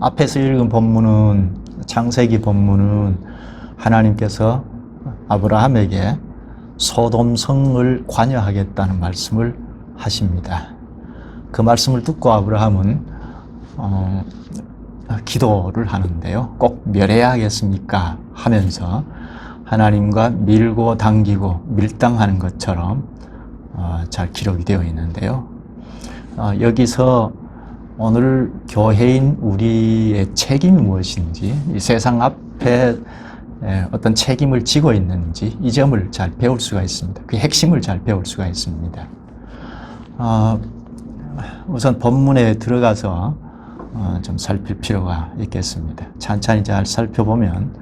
앞에서 읽은 본문은, 창세기 본문은 하나님께서 아브라함에게 소돔성을 관여하겠다는 말씀을 하십니다. 그 말씀을 듣고 아브라함은 기도를 하는데요. 꼭 멸해야 하겠습니까? 하면서 하나님과 밀고 당기고 밀당하는 것처럼 잘 기록이 되어 있는데요. 여기서 오늘 교회인 우리의 책임이 무엇인지, 이 세상 앞에 어떤 책임을 지고 있는지 이 점을 잘 배울 수가 있습니다. 그 핵심을 잘 배울 수가 있습니다. 우선 본문에 들어가서 좀 살필 필요가 있겠습니다. 찬찬히 잘 살펴보면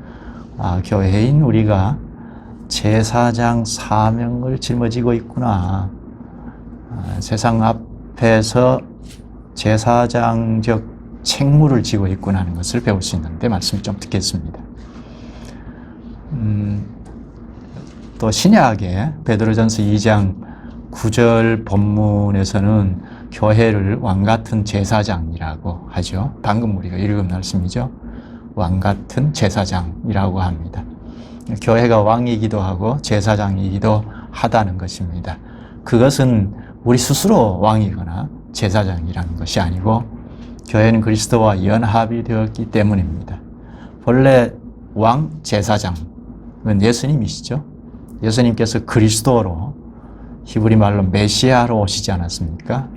교회인 우리가 제사장 사명을 짊어지고 있구나. 세상 앞에서 제사장적 책무를 지고 있구나 하는 것을 배울 수 있는데 말씀 좀 듣겠습니다. 또 신약의 베드로전서 2장 9절 본문에서는 교회를 왕같은 제사장이라고 하죠. 방금 우리가 읽은 말씀이죠. 왕같은 제사장이라고 합니다. 교회가 왕이기도 하고 제사장이기도 하다는 것입니다. 그것은 우리 스스로 왕이거나 제사장이라는 것이 아니고 교회는 그리스도와 연합이 되었기 때문입니다. 본래 왕 제사장은 예수님이시죠. 예수님께서 그리스도로, 히브리 말로 메시아로 오시지 않았습니까?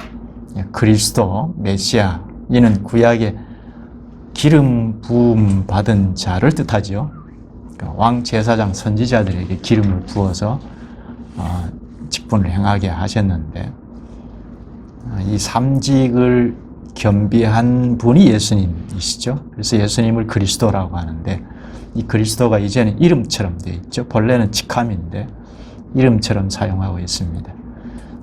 그리스도, 메시아, 이는 구약의 기름 부음 받은 자를 뜻하지요. 왕 제사장 선지자들에게 기름을 부어서 직분을 행하게 하셨는데, 이 삼직을 겸비한 분이 예수님이시죠. 그래서 예수님을 그리스도라고 하는데, 이 그리스도가 이제는 이름처럼 되어 있죠. 본래는 직함인데 이름처럼 사용하고 있습니다.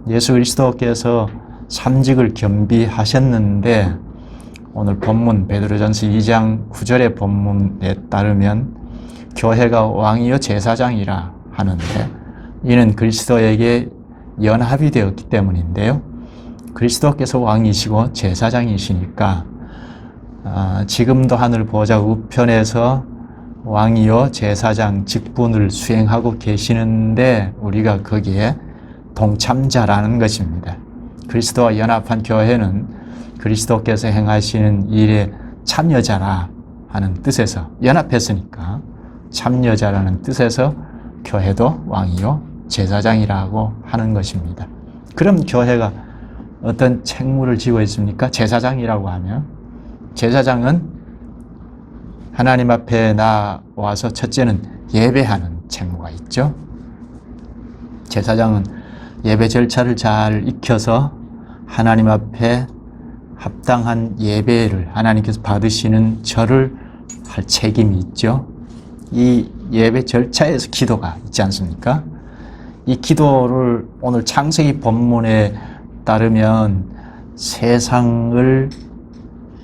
예수 그리스도께서 삼직을 겸비하셨는데, 오늘 본문 베드로전서 2장 9절의 본문에 따르면 교회가 왕이요 제사장이라 하는데, 이는 그리스도에게 연합이 되었기 때문인데요. 그리스도께서 왕이시고 제사장이시니까 지금도 하늘 보좌 우편에서 왕이요 제사장 직분을 수행하고 계시는데 우리가 거기에 동참자라는 것입니다. 그리스도와 연합한 교회는 그리스도께서 행하시는 일에 참여자라 하는 뜻에서, 연합했으니까 참여자라는 뜻에서 교회도 왕이요 제사장이라고 하는 것입니다. 그럼 교회가 어떤 책무를 지고 있습니까? 제사장이라고 하면, 제사장은 하나님 앞에 나와서 첫째는 예배하는 책무가 있죠. 제사장은 예배 절차를 잘 익혀서 하나님 앞에 합당한 예배를 하나님께서 받으시는 절을 할 책임이 있죠. 이 예배 절차에서 기도가 있지 않습니까? 이 기도를 오늘 창세기 본문에 따르면 세상을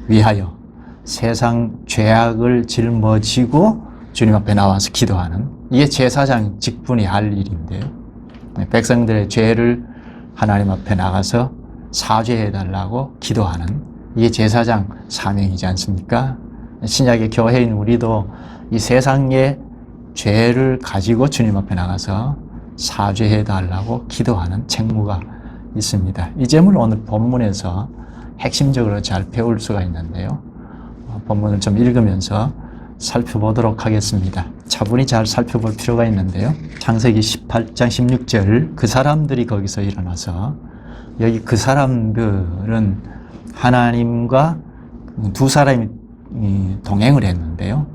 위하여, 세상 죄악을 짊어지고 주님 앞에 나와서 기도하는, 이게 제사장 직분이 할 일인데요. 백성들의 죄를 하나님 앞에 나가서 사죄해달라고 기도하는, 이게 제사장 사명이지 않습니까? 신약의 교회인 우리도 이 세상의 죄를 가지고 주님 앞에 나가서 사죄해달라고 기도하는 책무가 있습니다. 이 점을 오늘 본문에서 핵심적으로 잘 배울 수가 있는데요. 본문을 좀 읽으면서 살펴보도록 하겠습니다. 차분히 잘 살펴볼 필요가 있는데요. 창세기 18장 16절, 그 사람들이 거기서 일어나서, 여기 그 사람들은 하나님과 두 사람이 동행을 했는데요.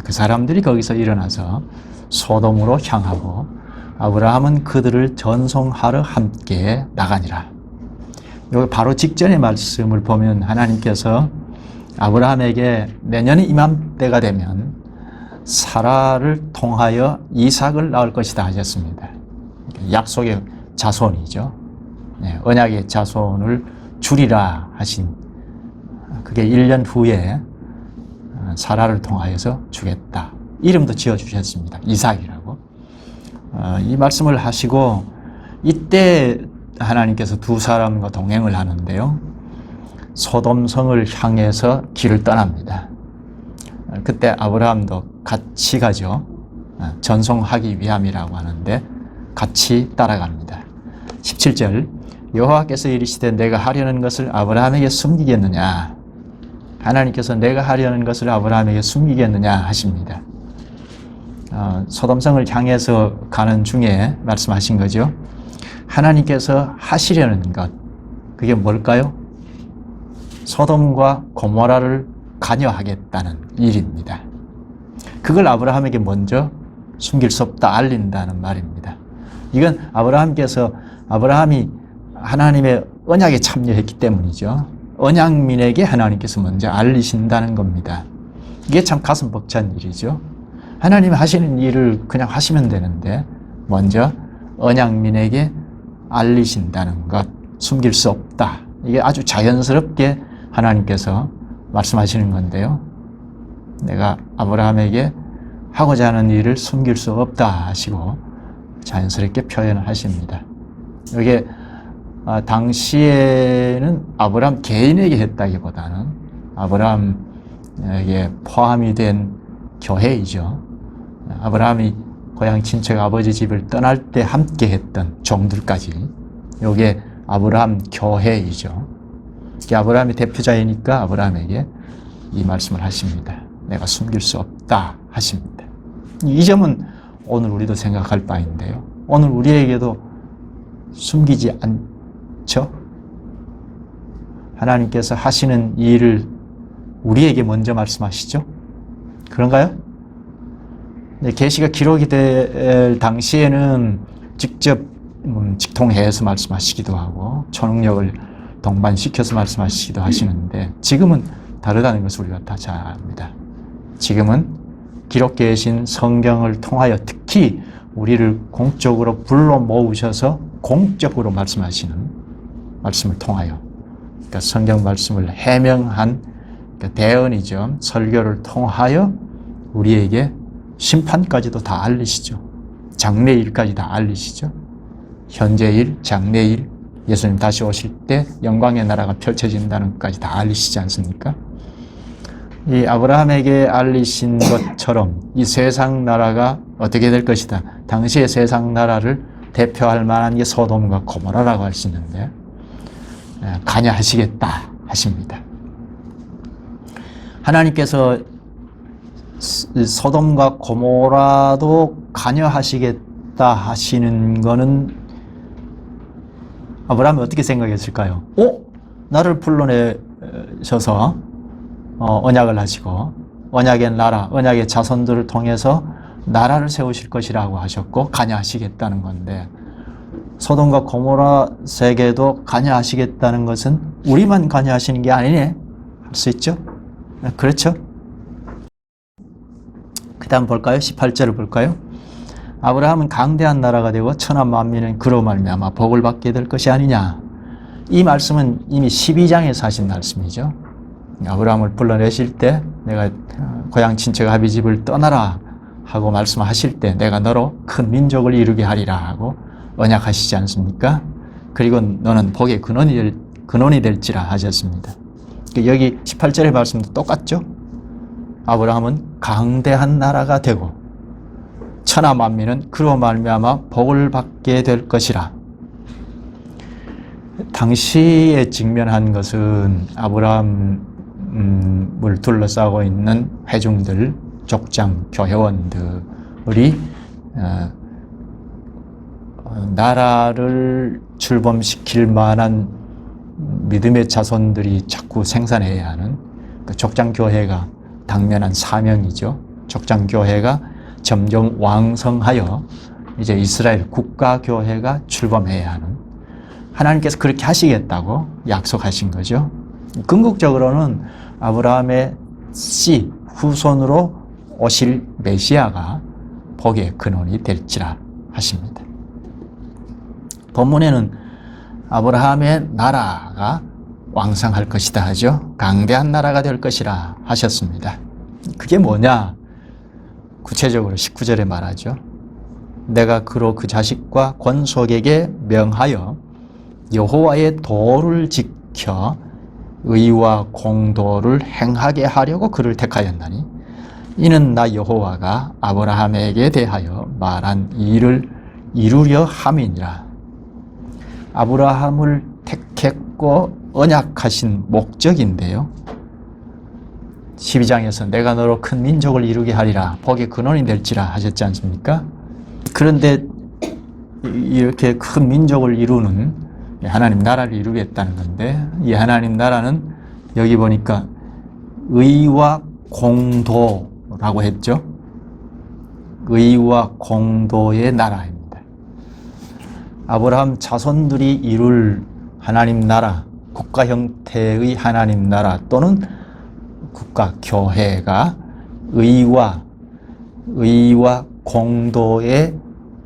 그 사람들이 거기서 일어나서 소돔으로 향하고 아브라함은 그들을 전송하러 함께 나가니라. 여기 바로 직전의 말씀을 보면 하나님께서 아브라함에게 내년에 이맘때가 되면 사라를 통하여 이삭을 낳을 것이다 하셨습니다. 약속의 자손이죠. 언약의 자손을 주리라 하신, 그게 1년 후에 사라를 통하여서 주겠다. 이름도 지어주셨습니다. 이삭이라고. 이 말씀을 하시고 이때 하나님께서 두 사람과 동행을 하는데요. 소돔성을 향해서 길을 떠납니다. 그때 아브라함도 같이 가죠. 전송하기 위함이라고 하는데 같이 따라갑니다. 17절 여호와께서 이르시되 내가 하려는 것을 아브라함에게 숨기겠느냐. 하나님께서 내가 하려는 것을 아브라함에게 숨기겠느냐 하십니다. 소돔성을 향해서 가는 중에 말씀하신 거죠. 하나님께서 하시려는 것, 그게 뭘까요? 소돔과 고모라를 관여하겠다는 일입니다. 그걸 아브라함에게 먼저 숨길 수 없다 알린다는 말입니다. 이건 아브라함이 하나님의 언약에 참여했기 때문이죠. 언약민에게 하나님께서 먼저 알리신다는 겁니다. 이게 참 가슴 벅찬 일이죠. 하나님이 하시는 일을 그냥 하시면 되는데 먼저 언약민에게 알리신다는 것, 숨길 수 없다. 이게 아주 자연스럽게 하나님께서 말씀하시는 건데요. 내가 아브라함에게 하고자 하는 일을 숨길 수 없다 하시고 자연스럽게 표현을 하십니다. 이게 당시에는 아브라함 개인에게 했다기보다는 아브라함에게 포함이 된 교회이죠. 아브라함이 고향 친척 아버지 집을 떠날 때 함께 했던 종들까지 이게 아브라함 교회이죠. 아브라함이 대표자이니까 아브라함에게 이 말씀을 하십니다. 내가 숨길 수 없다 하십니다. 이 점은 오늘 우리도 생각할 바인데요. 오늘 우리에게도 숨기지 않죠? 하나님께서 하시는 일을 우리에게 먼저 말씀하시죠? 그런가요? 네, 계시가 기록이 될 당시에는 직접 직통해서 말씀하시기도 하고 초능력을 동반시켜서 말씀하시기도 하시는데 지금은 다르다는 것을 우리가 다 잘 압니다. 지금은 기록되어 계신 성경을 통하여 특히 우리를 공적으로 불러 모으셔서 공적으로 말씀하시는 말씀을 통하여 그러니까 성경 말씀을 해명한 그러니까 대언이죠. 설교를 통하여 우리에게 심판까지도 다 알리시죠. 장래일까지 다 알리시죠. 현재일, 장래일, 예수님 다시 오실 때 영광의 나라가 펼쳐진다는 것까지 다 알리시지 않습니까? 이 아브라함에게 알리신 것처럼 이 세상 나라가 어떻게 될 것이다. 당시의 세상 나라를 대표할 만한 게 소돔과 고모라라고 할 수 있는데 관여하시겠다 하십니다. 하나님께서 소돔과 고모라도 관여하시겠다 하시는 거는 아브라함이 어떻게 생각했을까요? 나를 불러내셔서 언약을 하시고 언약의 나라, 언약의 자손들을 통해서 나라를 세우실 것이라고 하셨고 관여하시겠다는 건데 소돔과 고모라 세계도 관여하시겠다는 것은 우리만 관여하시는 게 아니네 할 수 있죠? 그렇죠? 그 다음 볼까요? 18절을 볼까요? 아브라함은 강대한 나라가 되고 천한 만민은 그로 말미암아 복을 받게 될 것이 아니냐. 이 말씀은 이미 12장에서 하신 말씀이죠. 아브라함을 불러내실 때 내가 고향 친척 아비 집을 떠나라 하고 말씀하실 때 내가 너로 큰 민족을 이루게 하리라 하고 언약하시지 않습니까? 그리고 너는 복의 근원이 될지라 하셨습니다. 여기 18절의 말씀도 똑같죠? 아브라함은 강대한 나라가 되고 천하 만민은 그로 말미암아 복을 받게 될 것이라. 당시에 직면한 것은 아브라함을 둘러싸고 있는 회중들, 족장, 교회원들이 나라를 출범시킬 만한 믿음의 자손들이 자꾸 생산해야 하는 그 족장교회가 당면한 사명이죠. 족장교회가 점점 왕성하여 이제 이스라엘 국가교회가 출범해야 하는 하나님께서 그렇게 하시겠다고 약속하신 거죠. 궁극적으로는 아브라함의 씨, 후손으로 오실 메시아가 복의 근원이 될지라 하십니다. 본문에는 아브라함의 나라가 왕성할 것이다 하죠. 강대한 나라가 될 것이라 하셨습니다. 그게 뭐냐? 구체적으로 19절에 말하죠. 내가 그로 그 자식과 권속에게 명하여 여호와의 도를 지켜 의와 공도를 행하게 하려고 그를 택하였나니 이는 나 여호와가 아브라함에게 대하여 말한 일을 이루려 함이니라. 아브라함을 택했고 언약하신 목적인데요. 12장에서 내가 너로 큰 민족을 이루게 하리라. 복의 근원이 될지라 하셨지 않습니까? 그런데 이렇게 큰 민족을 이루는 하나님 나라를 이루겠다는 건데, 이 하나님 나라는 여기 보니까 의와 공도라고 했죠. 의와 공도의 나라입니다. 아브라함 자손들이 이룰 하나님 나라, 국가 형태의 하나님 나라 또는 국가 교회가 의와 공도의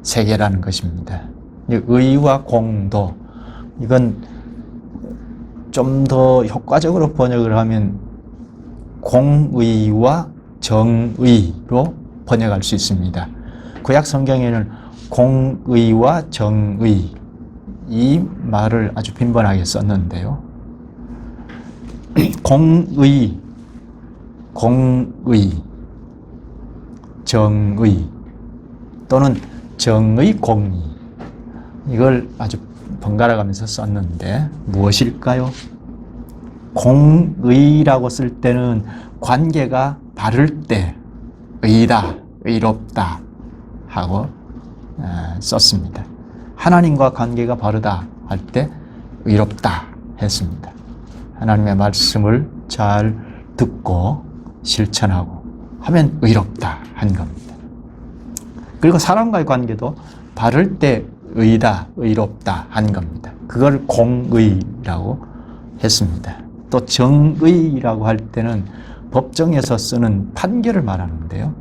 세계라는 것입니다. 의와 공도, 이건 좀 더 효과적으로 번역을 하면 공의와 정의로 번역할 수 있습니다. 구약 성경에는 공의와 정의, 이 말을 아주 빈번하게 썼는데요. 공의, 정의 또는 정의 공의, 이걸 아주 번갈아 가면서 썼는데 무엇일까요? 공의라고 쓸 때는 관계가 바를 때 의다, 의롭다 하고 썼습니다. 하나님과 관계가 바르다 할 때 의롭다 했습니다. 하나님의 말씀을 잘 듣고 실천하고 하면 의롭다 한 겁니다. 그리고 사람과의 관계도 바를 때 의다, 의롭다 한 겁니다. 그걸 공의라고 했습니다. 또 정의라고 할 때는 법정에서 쓰는 판결을 말하는데요.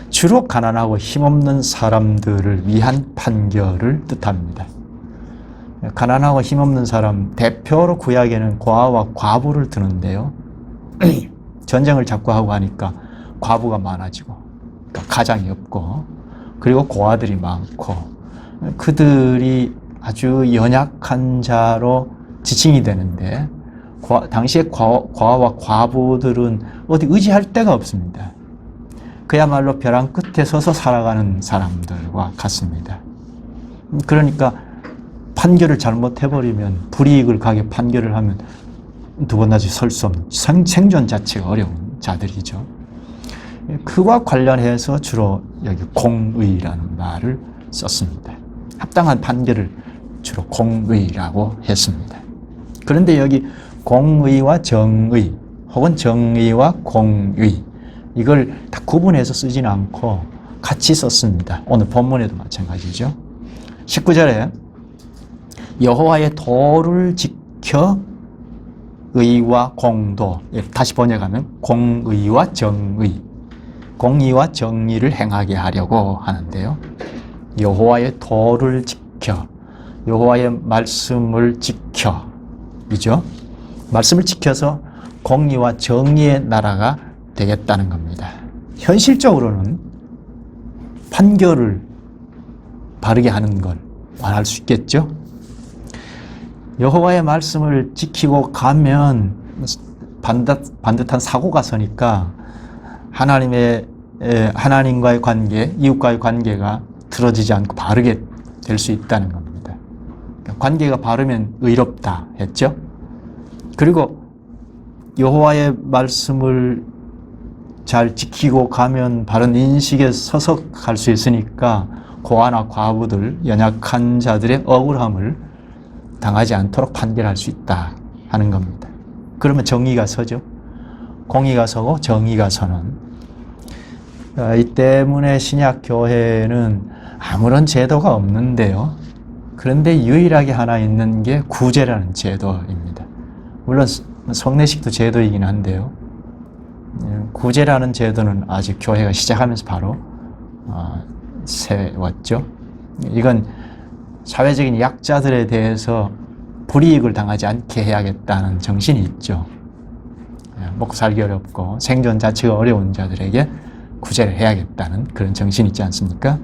주로 가난하고 힘없는 사람들을 위한 판결을 뜻합니다. 가난하고 힘없는 사람, 대표로 구약에는 고아와 과부를 드는데요. 전쟁을 자꾸 하고 하니까 과부가 많아지고, 그러니까 가장이 없고, 그리고 고아들이 많고, 그들이 아주 연약한 자로 지칭이 되는데, 당시에 고아와 과부들은 어디 의지할 데가 없습니다. 그야말로 벼랑 끝에 서서 살아가는 사람들과 같습니다. 그러니까 판결을 잘못해버리면, 불이익을 가게 판결을 하면 두 번 다시 설 수 없는, 생존 자체가 어려운 자들이죠. 그와 관련해서 주로 여기 공의라는 말을 썼습니다. 합당한 판결을 주로 공의라고 했습니다. 그런데 여기 공의와 정의 혹은 정의와 공의, 이걸 다 구분해서 쓰지는 않고 같이 썼습니다. 오늘 본문에도 마찬가지죠. 19절에 여호와의 도를 지켜 의와 공도, 다시 번역하면 공의와 정의, 공의와 정의를 행하게 하려고 하는데요. 여호와의 도를 지켜, 여호와의 말씀을 지켜, 이죠. 말씀을 지켜서 공의와 정의의 나라가 되겠다는 겁니다. 현실적으로는 판결을 바르게 하는 걸 말할 수 있겠죠. 여호와의 말씀을 지키고 가면 반듯한 사고가 서니까 하나님과의 관계, 이웃과의 관계가 틀어지지 않고 바르게 될 수 있다는 겁니다. 관계가 바르면 의롭다 했죠. 그리고 여호와의 말씀을 잘 지키고 가면 바른 인식에 서서 갈 수 있으니까 고아나 과부들, 연약한 자들의 억울함을 당하지 않도록 판결할 수 있다 하는 겁니다. 그러면 정의가 서죠. 공의가 서고 정의가 서는, 이 때문에 신약 교회는 아무런 제도가 없는데요. 그런데 유일하게 하나 있는 게 구제라는 제도입니다. 물론 성례식도 제도이긴 한데요. 구제라는 제도는 아직 교회가 시작하면서 바로 세웠죠. 이건 사회적인 약자들에 대해서 불이익을 당하지 않게 해야겠다는 정신이 있죠. 먹고 살기 어렵고 생존 자체가 어려운 자들에게 구제를 해야겠다는 그런 정신이 있지 않습니까?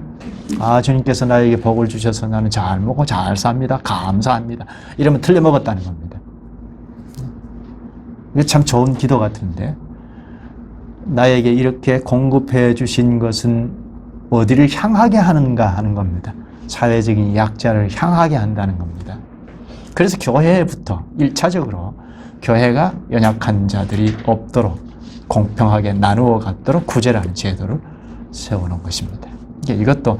주님께서 나에게 복을 주셔서 나는 잘 먹고 잘 삽니다. 감사합니다. 이러면 틀려 먹었다는 겁니다. 이게 참 좋은 기도 같은데, 나에게 이렇게 공급해 주신 것은 어디를 향하게 하는가 하는 겁니다. 사회적인 약자를 향하게 한다는 겁니다. 그래서 교회부터 1차적으로 교회가 연약한 자들이 없도록 공평하게 나누어 갖도록 구제라는 제도를 세우는 것입니다. 이것도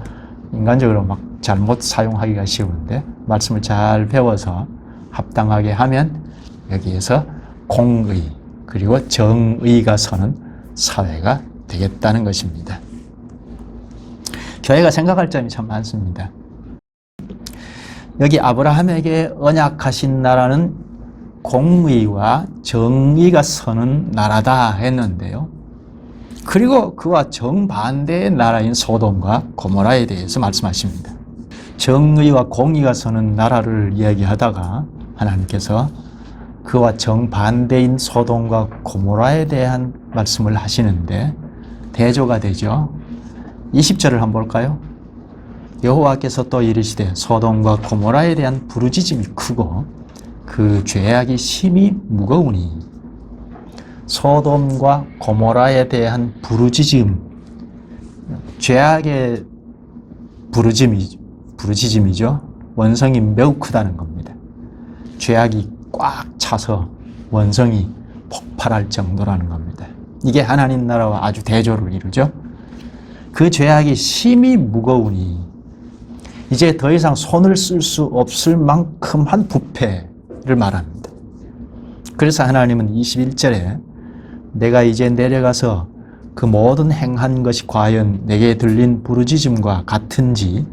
인간적으로 막 잘못 사용하기가 쉬운데 말씀을 잘 배워서 합당하게 하면 여기에서 공의 그리고 정의가 서는 사회가 되겠다는 것입니다. 교회가 생각할 점이 참 많습니다. 여기 아브라함에게 언약하신 나라는 공의와 정의가 서는 나라다 했는데요. 그리고 그와 정반대의 나라인 소돔과 고모라에 대해서 말씀하십니다. 정의와 공의가 서는 나라를 이야기하다가 하나님께서 그와 정반대인 소돔과 고모라에 대한 말씀을 하시는데 대조가 되죠. 20절을 한번 볼까요? 여호와께서 또 이르시되 소돔과 고모라에 대한 부르짖음이 크고 그 죄악이 심히 무거우니. 소돔과 고모라에 대한 부르짖음, 죄악의 부르짖음이죠. 원성이 매우 크다는 겁니다. 죄악이 꽉 차서 원성이 폭발할 정도라는 겁니다. 이게 하나님 나라와 아주 대조를 이루죠. 그 죄악이 심히 무거우니 이제 더 이상 손을 쓸 수 없을 만큼 한 부패를 말합니다. 그래서 하나님은 21절에 내가 이제 내려가서 그 모든 행한 것이 과연 내게 들린 부르짖음과 같은지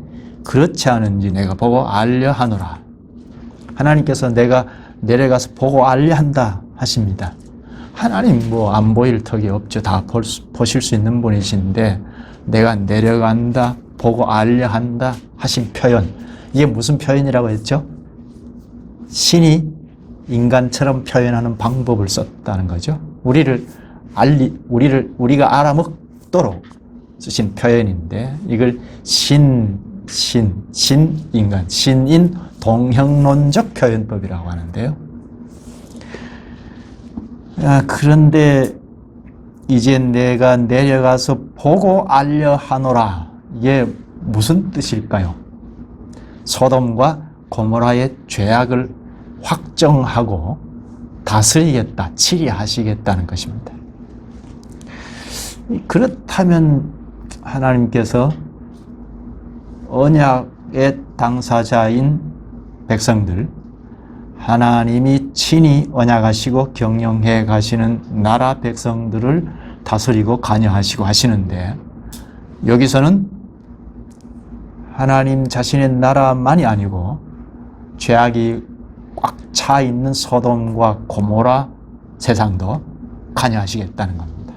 그렇지 않은지 내가 보고 알려 하노라. 하나님께서 내가 내려가서 보고 알려 한다 하십니다. 하나님 뭐 안 보일 턱이 없죠. 다 보실 수 있는 분이신데 내가 내려간다, 보고 알려 한다 하신 표현. 이게 무슨 표현이라고 했죠? 신이 인간처럼 표현하는 방법을 썼다는 거죠. 우리가 알아먹도록 쓰신 표현인데 이걸 신인간, 신인 동형론적 표현법이라고 하는데요. 그런데 이제 내가 내려가서 보고 알려 하노라. 이게 무슨 뜻일까요? 소돔과 고모라의 죄악을 확정하고 다스리겠다, 치리하시겠다는 것입니다. 그렇다면 하나님께서 언약의 당사자인 백성들, 하나님이 친히 언약하시고 경영해 가시는 나라 백성들을 다스리고 관여하시고 하시는데 여기서는 하나님 자신의 나라만이 아니고 죄악이 꽉 차 있는 소돔과 고모라 세상도 관여하시겠다는 겁니다.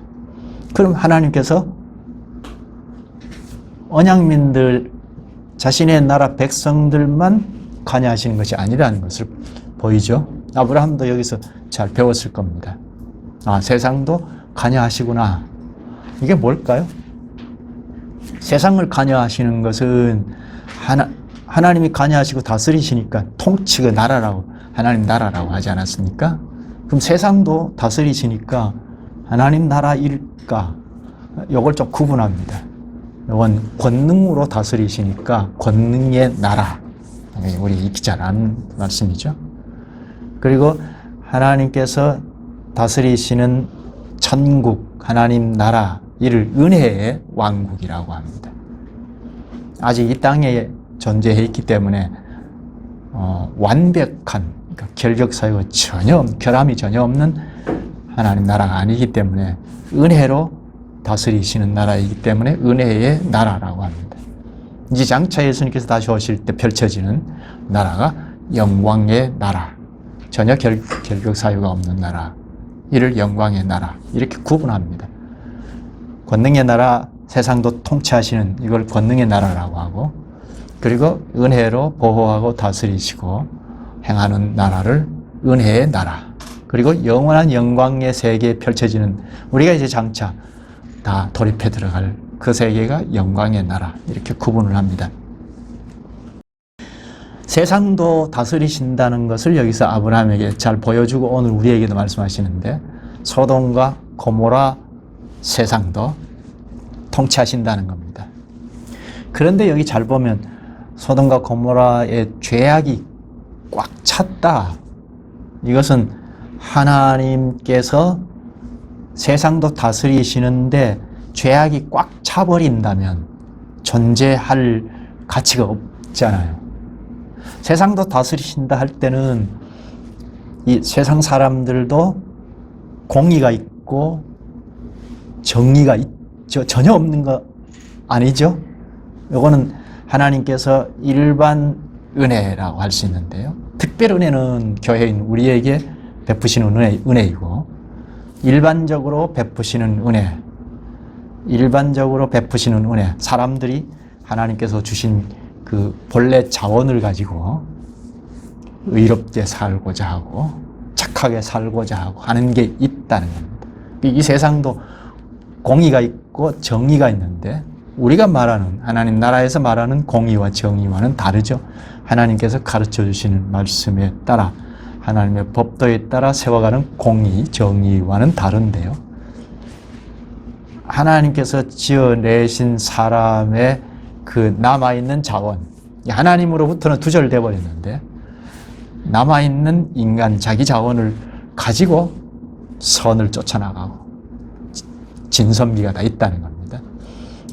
그럼 하나님께서 언약민들 자신의 나라 백성들만 관여하시는 것이 아니라는 것을 보이죠. 아브라함도 여기서 잘 배웠을 겁니다. 세상도 관여하시구나. 이게 뭘까요? 세상을 관여하시는 것은 하나님이 관여하시고 다스리시니까 통치가 나라라고 하나님 나라라고 하지 않았습니까? 그럼 세상도 다스리시니까 하나님 나라일까? 이걸 좀 구분합니다. 이건 권능으로 다스리시니까 권능의 나라. 우리 익히 잘 아는 말씀이죠. 그리고 하나님께서 다스리시는 천국, 하나님 나라, 이를 은혜의 왕국이라고 합니다. 아직 이 땅에 존재해 있기 때문에 완벽한 그러니까 결격사유가 결함이 전혀 없는 하나님 나라가 아니기 때문에 은혜로 다스리시는 나라이기 때문에 은혜의 나라라고 합니다. 이제 장차 예수님께서 다시 오실 때 펼쳐지는 나라가 영광의 나라, 전혀 결격 사유가 없는 나라, 이를 영광의 나라 이렇게 구분합니다. 권능의 나라, 세상도 통치하시는 이걸 권능의 나라라고 하고, 그리고 은혜로 보호하고 다스리시고 행하는 나라를 은혜의 나라, 그리고 영원한 영광의 세계에 펼쳐지는 우리가 이제 장차 다 돌입해 들어갈 그 세계가 영광의 나라, 이렇게 구분을 합니다. 세상도 다스리신다는 것을 여기서 아브라함에게 잘 보여주고 오늘 우리에게도 말씀하시는데 소돔과 고모라 세상도 통치하신다는 겁니다. 그런데 여기 잘 보면 소돔과 고모라의 죄악이 꽉 찼다. 이것은 하나님께서 세상도 다스리시는데 죄악이 꽉 차버린다면 존재할 가치가 없잖아요. 세상도 다스리신다 할 때는 이 세상 사람들도 공의가 있고 정의가 있죠. 전혀 없는 거 아니죠. 이거는 하나님께서 일반 은혜라고 할 수 있는데요. 특별 은혜는 교회인 우리에게 베푸시는 은혜이고 일반적으로 베푸시는 은혜, 사람들이 하나님께서 주신 그 본래 자원을 가지고 의롭게 살고자 하고 착하게 살고자 하고 하는 게 있다는 겁니다. 이 세상도 공의가 있고 정의가 있는데 우리가 말하는 하나님 나라에서 말하는 공의와 정의와는 다르죠. 하나님께서 가르쳐 주시는 말씀에 따라 하나님의 법도에 따라 세워가는 공의, 정의와는 다른데요. 하나님께서 지어내신 사람의 그 남아있는 자원, 하나님으로부터는 두절되어 버렸는데 남아있는 인간 자기 자원을 가지고 선을 쫓아나가고 진선미가 다 있다는 겁니다.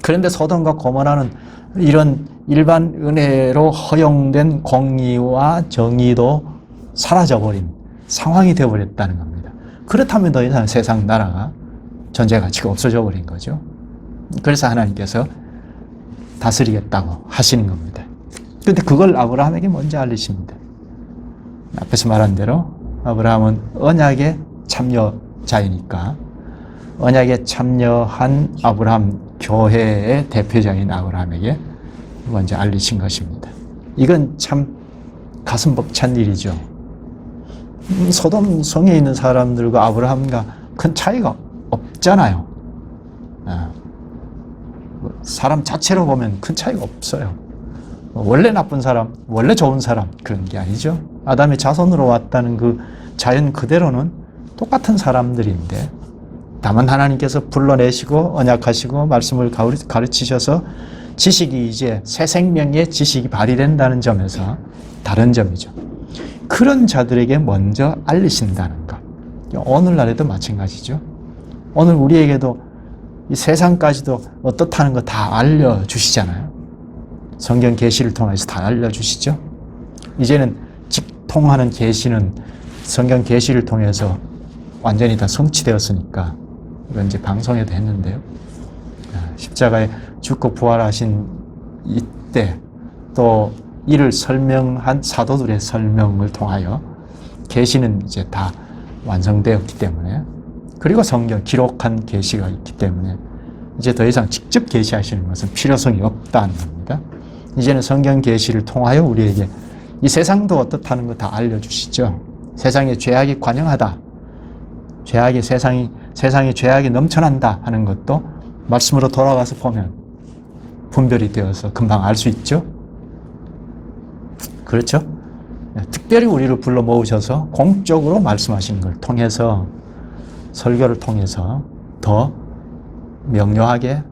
그런데 소돔과 고모라는 이런 일반 은혜로 허용된 공의와 정의도 사라져버린 상황이 되어버렸다는 겁니다. 그렇다면 더 이상 세상 나라가 존재 가치가 없어져 버린 거죠. 그래서 하나님께서 다스리겠다고 하시는 겁니다. 그런데 그걸 아브라함에게 먼저 알리십니다. 앞에서 말한 대로 아브라함은 언약의 참여자이니까 언약에 참여한 아브라함 교회의 대표자인 아브라함에게 먼저 알리신 것입니다. 이건 참 가슴 벅찬 일이죠. 소돔 성에 있는 사람들과 아브라함과 큰 차이가 없잖아요. 사람 자체로 보면 큰 차이가 없어요. 원래 나쁜 사람, 원래 좋은 사람 그런 게 아니죠. 아담의 자손으로 왔다는 그 자연 그대로는 똑같은 사람들인데 다만 하나님께서 불러내시고 언약하시고 말씀을 가르치셔서 지식이 이제 새 생명의 지식이 발휘된다는 점에서 다른 점이죠. 그런 자들에게 먼저 알리신다는 것. 오늘날에도 마찬가지죠. 오늘 우리에게도 이 세상까지도 어떻다는 거 다 알려주시잖아요. 성경 계시를 통해서 다 알려주시죠. 이제는 직통하는 계시는 성경 계시를 통해서 완전히 다 성취되었으니까 이건 이제 방송에도 했는데요. 십자가에 죽고 부활하신 이때 또 이를 설명한 사도들의 설명을 통하여 계시는 이제 다 완성되었기 때문에 그리고 성경 기록한 계시가 있기 때문에 이제 더 이상 직접 계시하시는 것은 필요성이 없다는 겁니다. 이제는 성경 계시를 통하여 우리에게 이 세상도 어떻다는 거 다 알려주시죠. 세상에 죄악이 관영하다. 세상에 죄악이 넘쳐난다 하는 것도 말씀으로 돌아가서 보면 분별이 되어서 금방 알 수 있죠. 그렇죠? 특별히 우리를 불러 모으셔서 공적으로 말씀하시는 걸 통해서 설교를 통해서 더 명료하게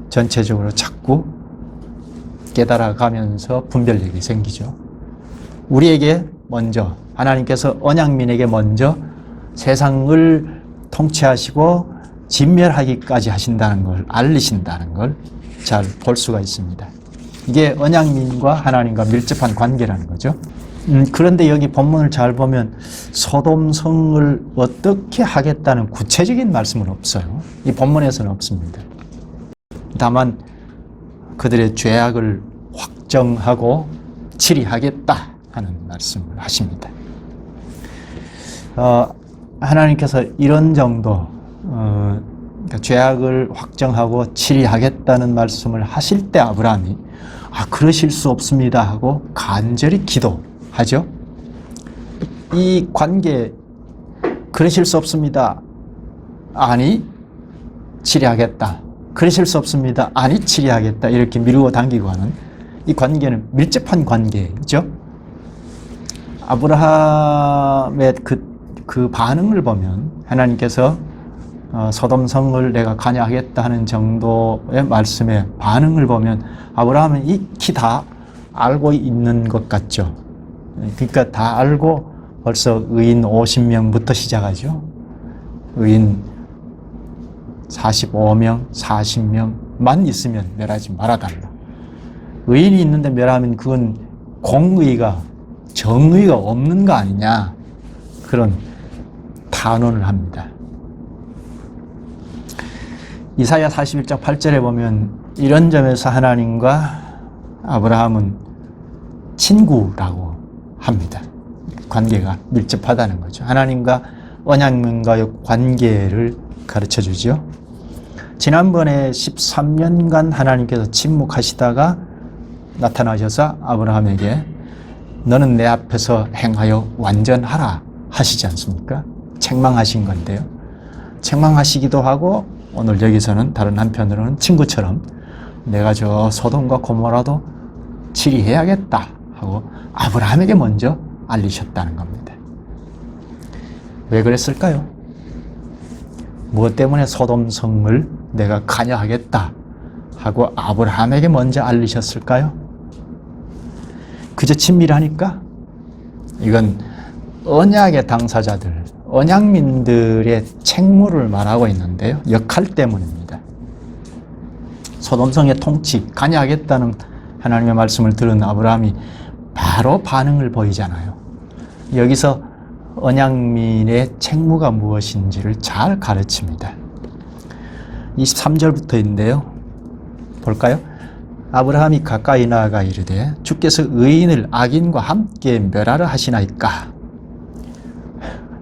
전체적으로 자꾸 깨달아가면서 분별력이 생기죠. 우리에게 먼저 하나님께서 언약민에게 먼저 세상을 통치하시고 진멸하기까지 하신다는 걸 알리신다는 걸 잘 볼 수가 있습니다. 이게 언약민과 하나님과 밀접한 관계라는 거죠. 그런데 여기 본문을 잘 보면 소돔성을 어떻게 하겠다는 구체적인 말씀은 없어요. 이 본문에서는 없습니다. 다만 그들의 죄악을 확정하고 치리하겠다 하는 말씀을 하십니다. 하나님께서 이런 정도 그러니까 죄악을 확정하고 치리하겠다는 말씀을 하실 때 아브라함이 그러실 수 없습니다 하고 간절히 기도하죠. 이 관계 그러실 수 없습니다. 아니 치리하겠다. 그러실 수 없습니다. 아니 치리하겠다. 이렇게 미루고 당기고 하는 이 관계는 밀접한 관계죠. 아브라함의 그 반응을 보면 하나님께서 소돔성을 내가 관여하겠다 하는 정도의 말씀의 반응을 보면 아브라함은 익히 다 알고 있는 것 같죠. 그러니까 다 알고 벌써 의인 50명부터 시작하죠. 의인 45명, 40명만 있으면 멸하지 말아달라. 의인이 있는데 멸하면 그건 공의가, 정의가 없는 거 아니냐, 그런 탄원을 합니다. 이사야 41장 8절에 보면 이런 점에서 하나님과 아브라함은 친구라고 합니다. 관계가 밀접하다는 거죠. 하나님과 언약민과의 관계를 가르쳐 주죠. 지난번에 13년간 하나님께서 침묵하시다가 나타나셔서 아브라함에게 너는 내 앞에서 행하여 완전하라 하시지 않습니까? 책망하신 건데요. 책망하시기도 하고 오늘 여기서는 다른 한편으로는 친구처럼 내가 저 소돔과 고모라도 치리해야겠다 하고 아브라함에게 먼저 알리셨다는 겁니다. 왜 그랬을까요? 무엇 때문에 소돔성을 내가 관여하겠다 하고 아브라함에게 먼저 알리셨을까요? 그저 친밀하니까? 이건 언약의 당사자들, 언약민들의 책무를 말하고 있는데요. 역할 때문입니다. 소돔성의 통치, 관여하겠다는 하나님의 말씀을 들은 아브라함이 바로 반응을 보이잖아요. 여기서 언약민의 책무가 무엇인지를 잘 가르칩니다. 23절부터인데요. 볼까요? 아브라함이 가까이 나아가 이르되 주께서 의인을 악인과 함께 멸하라 하시나이까.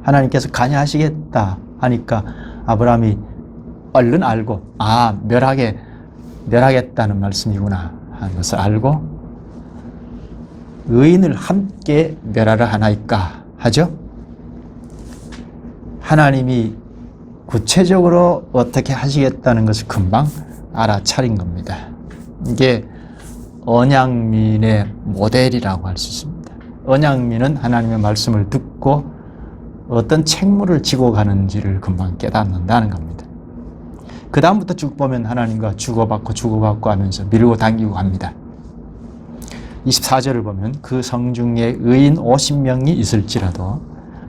하나님께서 관여하시겠다 하니까 아브라함이 얼른 알고 멸하겠다는 말씀이구나 하는 것을 알고 의인을 함께 멸하라 하나이까 하죠. 하나님이 구체적으로 어떻게 하시겠다는 것을 금방 알아차린 겁니다. 이게 언약민의 모델이라고 할 수 있습니다. 언약민은 하나님의 말씀을 듣고 어떤 책무를 지고 가는지를 금방 깨닫는다는 겁니다. 그 다음부터 쭉 보면 하나님과 주고받고 하면서 밀고 당기고 갑니다. 24절을 보면 그 성중에 의인 50명이 있을지라도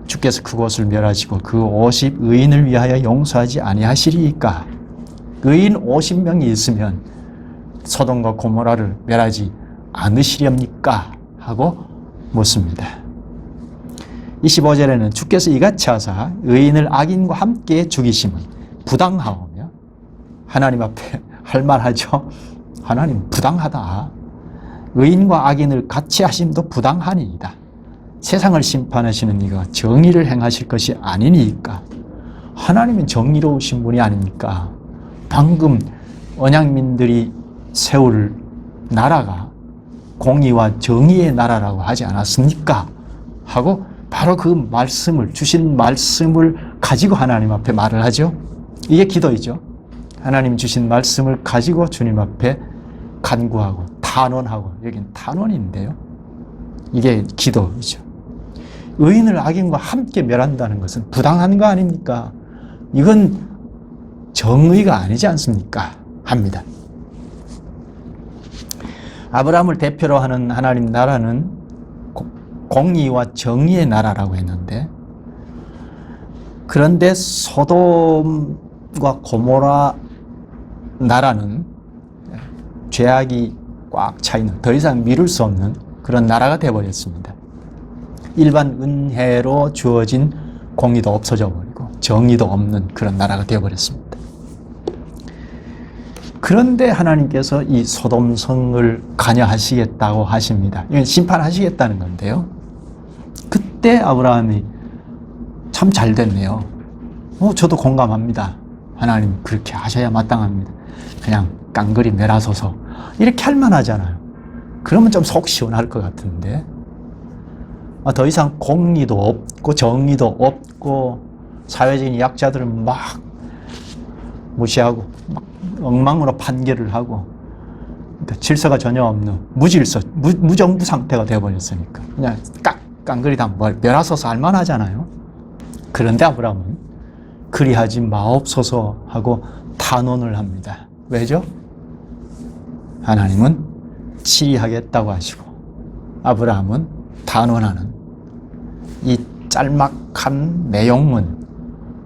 주께서 그곳을 멸하시고 그 50 의인을 위하여 용서하지 아니하시리이까. 의인 50명이 있으면 소돔과 고모라를 멸하지 않으시렵니까? 하고 묻습니다. 25절에는 주께서 이같이 하사 의인을 악인과 함께 죽이심은 부당하오며, 하나님 앞에 할 말하죠. 하나님 부당하다. 의인과 악인을 같이 하심도 부당하니이다. 세상을 심판하시는 이가 정의를 행하실 것이 아니니까. 하나님은 정의로우신 분이 아닙니까? 방금 언약민들이 세울 나라가 공의와 정의의 나라라고 하지 않았습니까? 하고 바로 그 말씀을, 주신 말씀을 가지고 하나님 앞에 말을 하죠. 이게 기도이죠. 하나님 주신 말씀을 가지고 주님 앞에 간구하고 탄원하고, 여긴 탄원인데요. 이게 기도이죠. 의인을 악인과 함께 멸한다는 것은 부당한 거 아닙니까? 이건 정의가 아니지 않습니까? 합니다. 아브라함을 대표로 하는 하나님 나라는 공의와 정의의 나라라고 했는데, 그런데 소돔과 고모라 나라는 죄악이 꽉 차 있는, 더 이상 미룰 수 없는 그런 나라가 되어버렸습니다. 일반 은혜로 주어진 공의도 없어져 버리고 정의도 없는 그런 나라가 되어버렸습니다. 그런데 하나님께서 이 소돔성을 관여하시겠다고 하십니다. 이건 심판하시겠다는 건데요. 그때 아브라함이 참 잘 됐네요. 저도 공감합니다. 하나님 그렇게 하셔야 마땅합니다. 그냥 깡그리 멸하소서. 이렇게 할 만하잖아요. 그러면 좀 속 시원할 것 같은데, 더 이상 공의도 없고 정의도 없고 사회적인 약자들을 막 무시하고 막 엉망으로 판결을 하고, 그러니까 질서가 전혀 없는 무질서, 무정부 상태가 되어버렸으니까 그냥 딱 깡그리 다 멸하소서 할만하잖아요. 그런데 아브라함은 그리하지 마옵소서 하고 탄원을 합니다. 왜죠? 하나님은 치리하겠다고 하시고 아브라함은 탄원하는 이 짤막한 내용은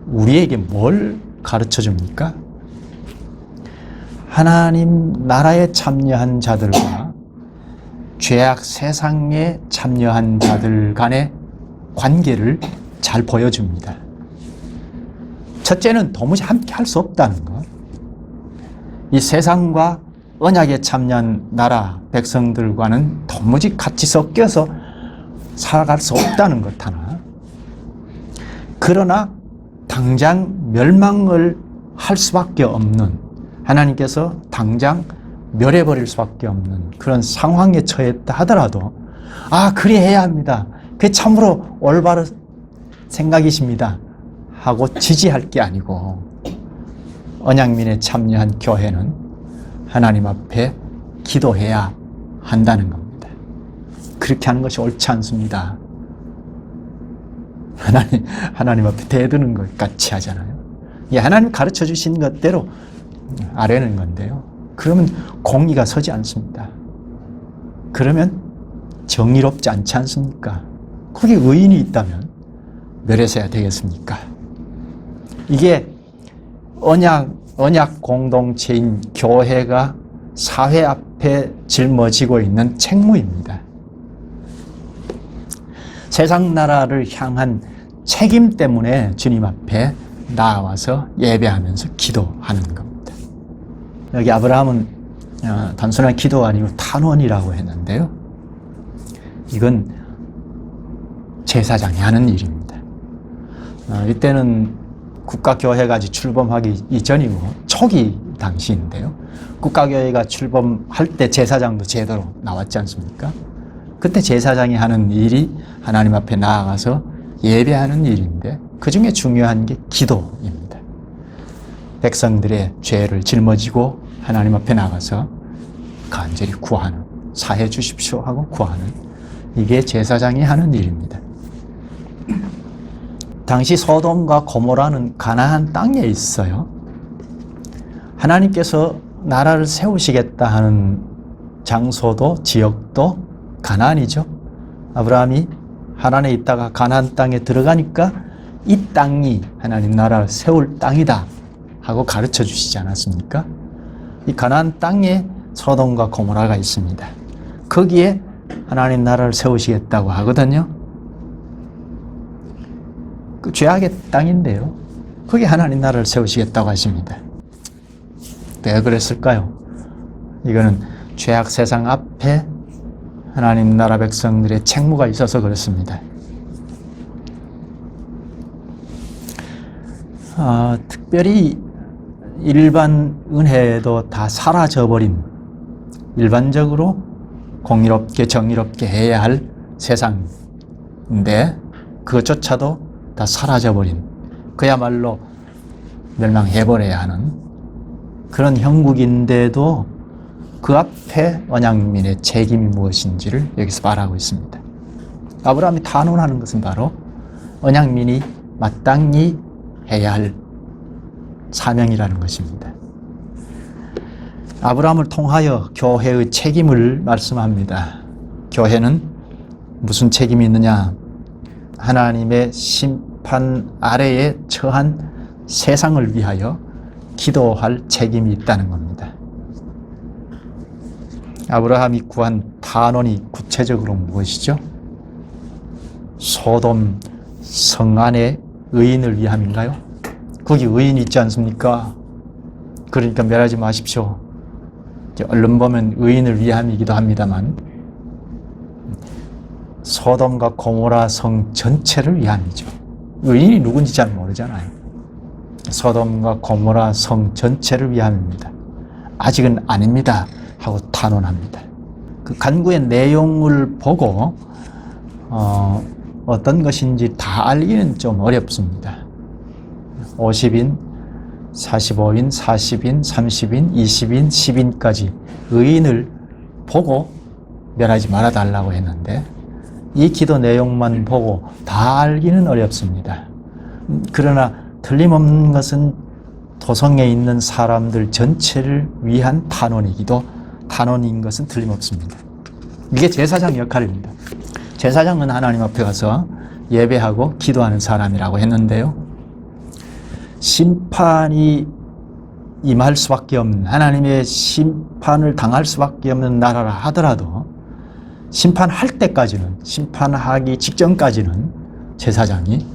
우리에게 뭘 가르쳐 줍니까? 하나님 나라에 참여한 자들과 죄악 세상에 참여한 자들 간의 관계를 잘 보여줍니다. 첫째는 도무지 함께 할 수 없다는 것. 이 세상과 언약에 참여한 나라 백성들과는 도무지 같이 섞여서 살아갈 수 없다는 것 하나. 그러나 당장 멸망을 할 수밖에 없는, 하나님께서 당장 멸해버릴 수밖에 없는 그런 상황에 처했다 하더라도 그리 해야 합니다. 그게 참으로 올바른 생각이십니다 하고 지지할 게 아니고, 언약민에 참여한 교회는 하나님 앞에 기도해야 한다는 겁니다. 그렇게 하는 것이 옳지 않습니다. 하나님 앞에 대드는 것 같이 하잖아요. 하나님 가르쳐 주신 것대로 아뢰는 건데요. 그러면 공의가 서지 않습니다. 그러면 정의롭지 않지 않습니까? 거기 의인이 있다면 멸해서야 되겠습니까? 이게 언약 공동체인 교회가 사회 앞에 짊어지고 있는 책무입니다. 세상 나라를 향한 책임 때문에 주님 앞에 나와서 예배하면서 기도하는 겁니다. 여기 아브라함은 단순한 기도가 아니고 탄원이라고 했는데요. 이건 제사장이 하는 일입니다. 이때는 국가교회가 아직 출범하기 이전이고 초기 당시인데요. 국가교회가 출범할 때 제사장도 제대로 나왔지 않습니까? 그때 제사장이 하는 일이 하나님 앞에 나아가서 예배하는 일인데 그 중에 중요한 게 기도입니다. 백성들의 죄를 짊어지고 하나님 앞에 나가서 간절히 구하는, 사해 주십시오 하고 구하는, 이게 제사장이 하는 일입니다. 당시 소돔과 고모라는 가나안 땅에 있어요. 하나님께서 나라를 세우시겠다 하는 장소도 지역도 가나안이죠. 아브라함이 하란에 있다가 가나안 땅에 들어가니까 이 땅이 하나님 나라를 세울 땅이다 하고 가르쳐 주시지 않았습니까? 이 가나안 땅에 소돔과 고모라가 있습니다. 거기에 하나님 나라를 세우시겠다고 하거든요. 그 죄악의 땅인데요. 거기 하나님 나라를 세우시겠다고 하십니다. 왜 그랬을까요? 이거는 죄악 세상 앞에 하나님 나라 백성들의 책무가 있어서 그렇습니다. 특별히 일반 은혜도 다 사라져버린, 일반적으로 공의롭게 정의롭게 해야 할 세상인데 그것조차도 다 사라져버린, 그야말로 멸망해버려야 하는 그런 형국인데도 그 앞에 언약민의 책임이 무엇인지를 여기서 말하고 있습니다. 아브라함이 탄원하는 것은 바로 언약민이 마땅히 해야 할 사명이라는 것입니다. 아브라함을 통하여 교회의 책임을 말씀합니다. 교회는 무슨 책임이 있느냐? 하나님의 심판 아래에 처한 세상을 위하여 기도할 책임이 있다는 겁니다. 아브라함이 구한 탄원이 구체적으로 무엇이죠? 소돔 성 안의 의인을 위함인가요? 거기 의인이 있지 않습니까? 그러니까 멸하지 마십시오. 얼른 보면 의인을 위함이기도 합니다만 소돔과 고모라 성 전체를 위함이죠. 의인이 누군지 잘 모르잖아요. 소돔과 고모라 성 전체를 위함입니다. 아직은 아닙니다 하고 탄원합니다. 그 간구의 내용을 보고 어떤 것인지 다 알기는 좀 어렵습니다. 50인, 45인, 40인, 30인, 20인, 10인까지 의인을 보고 멸하지 말아달라고 했는데 이 기도 내용만 보고 다 알기는 어렵습니다. 그러나 틀림없는 것은 도성에 있는 사람들 전체를 위한 탄원인 것은 틀림없습니다. 이게 제사장 역할입니다. 제사장은 하나님 앞에 가서 예배하고 기도하는 사람이라고 했는데요. 심판이 임할 수밖에 없는, 하나님의 심판을 당할 수밖에 없는 나라라 하더라도 심판할 때까지는, 심판하기 직전까지는 제사장이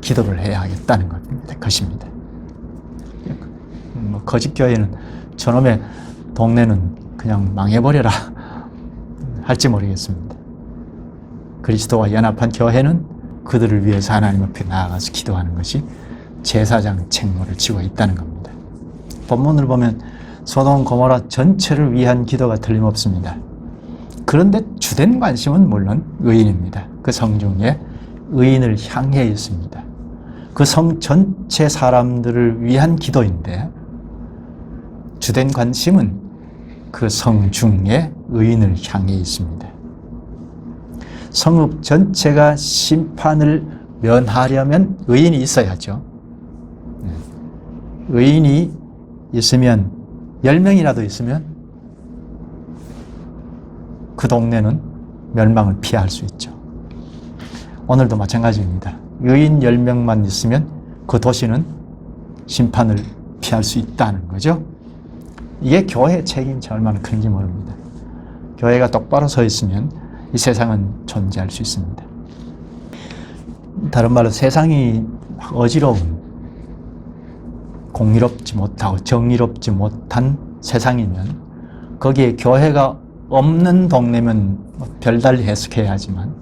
기도를 해야 하겠다는 것입니다. 거짓교회는 저놈의 동네는 그냥 망해버려라 할지 모르겠습니다. 그리스도와 연합한 교회는 그들을 위해서 하나님 앞에 나아가서 기도하는 것이 제사장 책무를 지고 있다는 겁니다. 본문을 보면 소돔 고모라 전체를 위한 기도가 틀림없습니다. 그런데 주된 관심은 물론 의인입니다. 그 성 중에 의인을 향해 있습니다. 그 성 전체 사람들을 위한 기도인데 주된 관심은 그 성 중에 의인을 향해 있습니다. 성읍 전체가 심판을 면하려면 의인이 있어야죠. 의인이 있으면 10명이라도 있으면 그 동네는 멸망을 피할 수 있죠. 오늘도 마찬가지입니다. 의인 10명만 있으면 그 도시는 심판을 피할 수 있다는 거죠. 이게 교회의 책임이 얼마나 큰지 모릅니다. 교회가 똑바로 서 있으면 이 세상은 존재할 수 있습니다. 다른 말로 세상이 어지러운, 공의롭지 못하고 정의롭지 못한 세상이면 거기에 교회가 없는 동네면 별달리 해석해야 하지만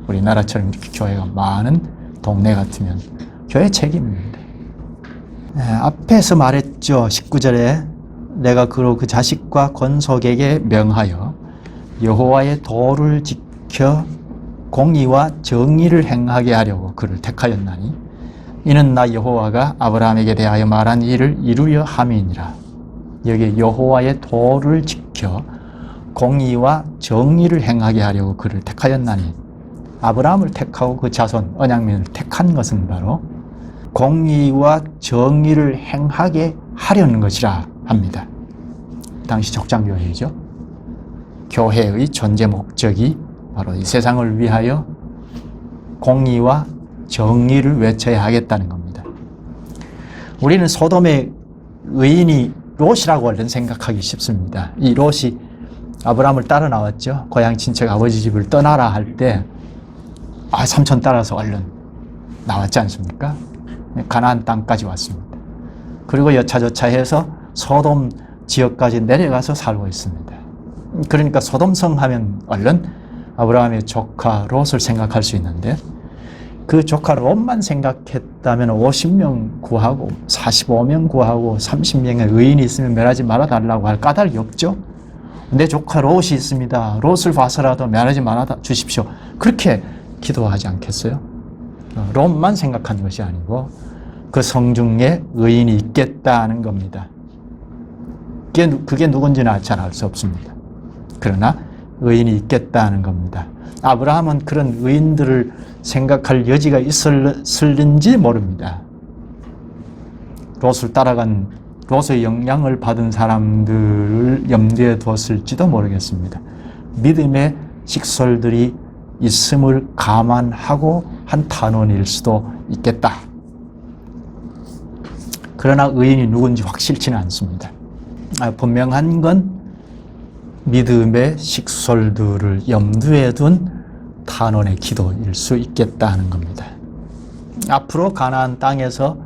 우리나라처럼 이렇게 교회가 많은 동네 같으면 교회 책임입니다. 앞에서 말했죠. 19절에 내가 그 자식과 권속에게 명하여 여호와의 도를 지켜 공의와 정의를 행하게 하려고 그를 택하였나니 이는 나 여호와가 아브라함에게 대하여 말한 일을 이루려 함이니라. 여기 여호와의 도를 지켜 공의와 정의를 행하게 하려고 그를 택하였나니 아브라함을 택하고 그 자손 언약민을 택한 것은 바로 공의와 정의를 행하게 하려는 것이라 합니다. 당시 족장교회이죠. 교회의 존재 목적이 바로 이 세상을 위하여 공의와 정의를 외쳐야 하겠다는 겁니다. 우리는 소돔의 의인이 롯이라고 얼른 생각하기 쉽습니다. 이 롯이 아브라함을 따라 나왔죠. 고향 친척 아버지 집을 떠나라 할 때 삼촌 따라서 얼른 나왔지 않습니까? 가나안 땅까지 왔습니다. 그리고 여차저차해서 소돔 지역까지 내려가서 살고 있습니다. 그러니까 소돔성 하면 얼른 아브라함의 조카 롯을 생각할 수 있는데 그 조카 롯만 생각했다면 50명 구하고 45명 구하고 30명의 의인이 있으면 멸하지 말아달라고 할 까닭이 없죠. 내 조카 롯이 있습니다. 롯을 봐서라도 멸하지 말아 주십시오. 그렇게 기도하지 않겠어요? 롯만 생각한 것이 아니고 그 성중에 의인이 있겠다는 겁니다. 그게 누군지는 잘 알 수 없습니다. 그러나 의인이 있겠다는 겁니다. 아브라함은 그런 의인들을 생각할 여지가 있을는지 모릅니다. 롯을 따라간 롯의 영향을 받은 사람들을 염두에 두었을지도 모르겠습니다. 믿음의 식솔들이 있음을 감안하고 한 탄원일 수도 있겠다. 그러나 의인이 누군지 확실치는 않습니다. 분명한 건 믿음의 식솔들을 염두에 둔 탄원의 기도일 수 있겠다는 겁니다. 앞으로 가나안 땅에서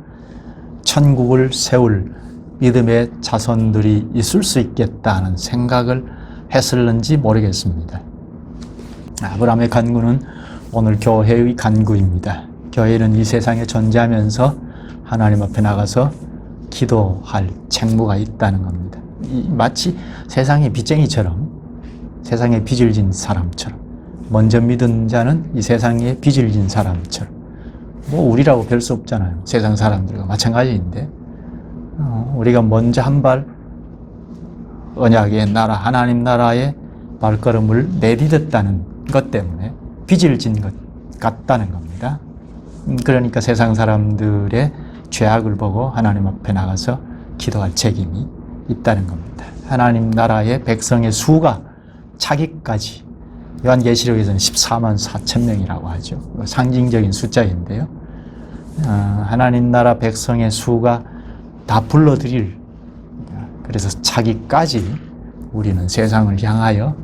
천국을 세울 믿음의 자손들이 있을 수 있겠다는 생각을 했을는지 모르겠습니다. 아브라함의 간구는 오늘 교회의 간구입니다. 교회는 이 세상에 존재하면서 하나님 앞에 나가서 기도할 책무가 있다는 겁니다. 마치 세상의 빚쟁이처럼, 세상에 빚을 진 사람처럼, 먼저 믿은 자는 이 세상에 빚을 진 사람처럼, 우리라고 별 수 없잖아요. 세상 사람들과 마찬가지인데 우리가 먼저 한 발 언약의 나라, 하나님 나라의 발걸음을 내딛었다는 것 때문에 빚을 진 것 같다는 겁니다. 그러니까 세상 사람들의 죄악을 보고 하나님 앞에 나가서 기도할 책임이 있다는 겁니다. 하나님 나라의 백성의 수가 차기까지 요한계시록에서는 14만 4천 명이라고 하죠. 상징적인 숫자인데요. 하나님 나라 백성의 수가 다 불러들일, 그래서 차기까지 우리는 세상을 향하여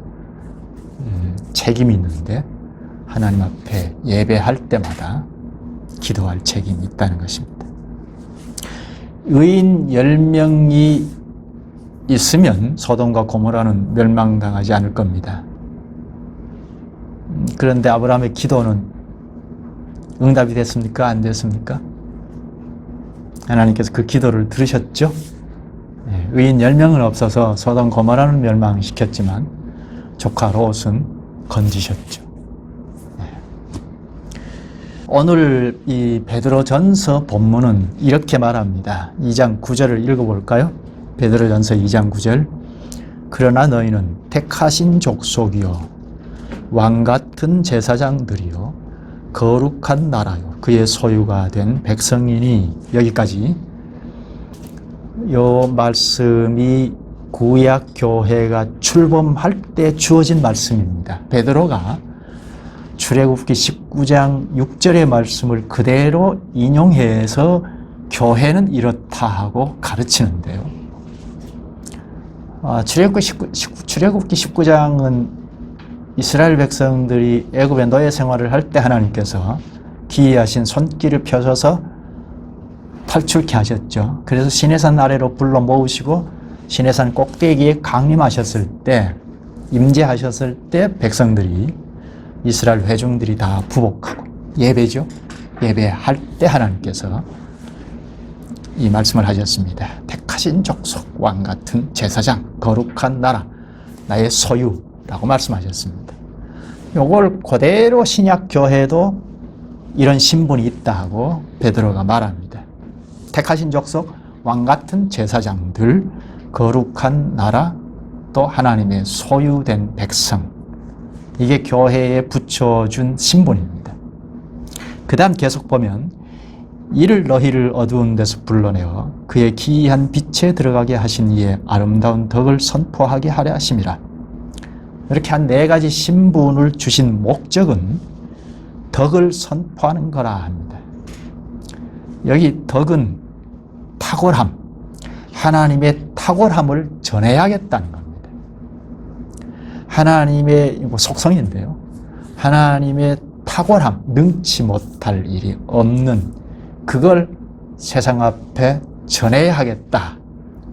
책임이 있는데 하나님 앞에 예배할 때마다 기도할 책임이 있다는 것입니다. 의인 10명이 있으면 소돔과 고모라는 멸망당하지 않을 겁니다. 그런데 아브라함의 기도는 응답이 됐습니까? 안 됐습니까? 하나님께서 그 기도를 들으셨죠? 의인 10명은 없어서 소돔 고모라는 멸망시켰지만 조카 롯은 건지셨죠. 오늘 이 베드로전서 본문은 이렇게 말합니다. 2장 9절을 읽어볼까요? 베드로전서 2장 9절. 그러나 너희는 택하신 족속이요 왕같은 제사장들이요 거룩한 나라요 그의 소유가 된 백성이니. 여기까지 요 말씀이 구약 교회가 출범할 때 주어진 말씀입니다. 베드로가 출애굽기 19장 6절의 말씀을 그대로 인용해서 교회는 이렇다 하고 가르치는데요. 출애굽기 19장은 이스라엘 백성들이 애굽의 노예 생활을 할 때 하나님께서 기이하신 손길을 펴셔서 탈출케 하셨죠. 그래서 시내산 아래로 불러 모으시고 시내산 꼭대기에 강림하셨을 때, 임재하셨을 때 백성들이, 이스라엘 회중들이 다 부복하고 예배죠. 예배할 때 하나님께서 이 말씀을 하셨습니다. 택하신 족속, 왕같은 제사장, 거룩한 나라, 나의 소유라고 말씀하셨습니다. 요걸 그대로 신약 교회도 이런 신분이 있다 하고 베드로가 말합니다. 택하신 족속, 왕같은 제사장들, 거룩한 나라, 또 하나님의 소유된 백성. 이게 교회에 붙여준 신분입니다. 그 다음 계속 보면 이를 너희를 어두운 데서 불러내어 그의 기이한 빛에 들어가게 하신 이의 아름다운 덕을 선포하게 하려 하심이라. 이렇게 한 4가지 신분을 주신 목적은 덕을 선포하는 거라 합니다. 여기 덕은 탁월함, 하나님의 탁월함을 전해야겠다는 겁니다. 하나님의 속성인데요. 하나님의 탁월함, 능치 못할 일이 없는 그걸 세상 앞에 전해야 하겠다.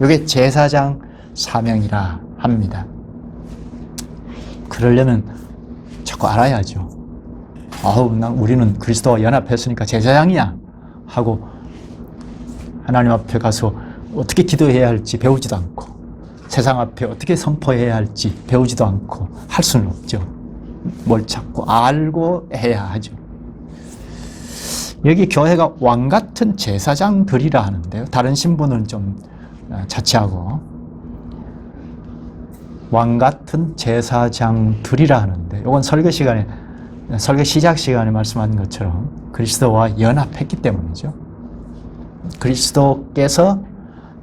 이게 제사장 사명이라 합니다. 그러려면 자꾸 알아야죠. 우리는 그리스도와 연합했으니까 제사장이야 하고 하나님 앞에 가서 어떻게 기도해야 할지 배우지도 않고 세상 앞에 어떻게 선포해야 할지 배우지도 않고 할 수는 없죠. 뭘 자꾸 알고 해야 하죠. 여기 교회가 왕같은 제사장들이라 하는데요. 다른 신분은 좀 자체하고 왕같은 제사장들이라 하는데, 이건 설교 시작 시간에 말씀한 것처럼 그리스도와 연합했기 때문이죠.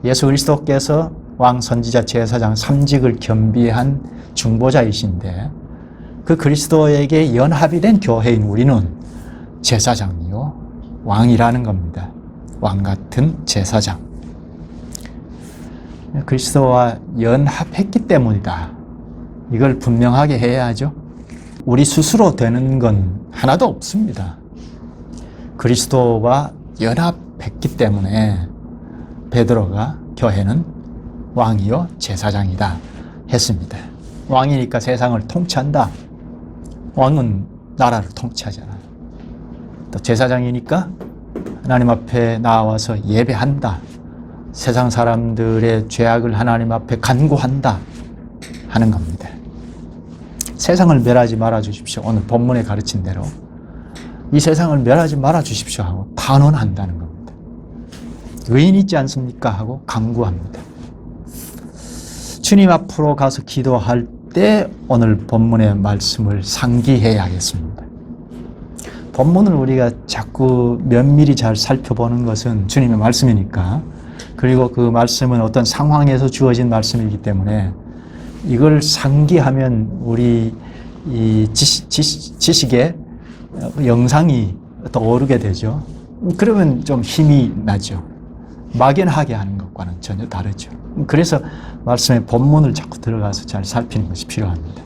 예수 그리스도께서 왕, 선지자, 제사장 3직을 겸비한 중보자이신데 그 그리스도에게 연합이 된 교회인 우리는 제사장이요 왕이라는 겁니다. 왕같은 제사장. 그리스도와 연합했기 때문이다. 이걸 분명하게 해야 하죠. 우리 스스로 되는 건 하나도 없습니다. 그리스도와 연합했기 때문에 베드로가 교회는 왕이요 제사장이다 했습니다. 왕이니까 세상을 통치한다. 왕은 나라를 통치하잖아. 또 제사장이니까 하나님 앞에 나와서 예배한다. 세상 사람들의 죄악을 하나님 앞에 간구한다 하는 겁니다. 세상을 멸하지 말아 주십시오. 오늘 본문에 가르친 대로 이 세상을 멸하지 말아 주십시오 하고 단언한다는 겁니다. 의인 있지 않습니까? 하고 간구합니다. 주님 앞으로 가서 기도할 때 오늘 본문의 말씀을 상기해야겠습니다. 본문을 우리가 자꾸 면밀히 잘 살펴보는 것은 주님의 말씀이니까, 그리고 그 말씀은 어떤 상황에서 주어진 말씀이기 때문에 이걸 상기하면 우리 이 지식의 영상이 떠오르게 되죠. 그러면 좀 힘이 나죠. 막연하게 하는 것과는 전혀 다르죠. 그래서 말씀의 본문을 자꾸 들어가서 잘 살피는 것이 필요합니다.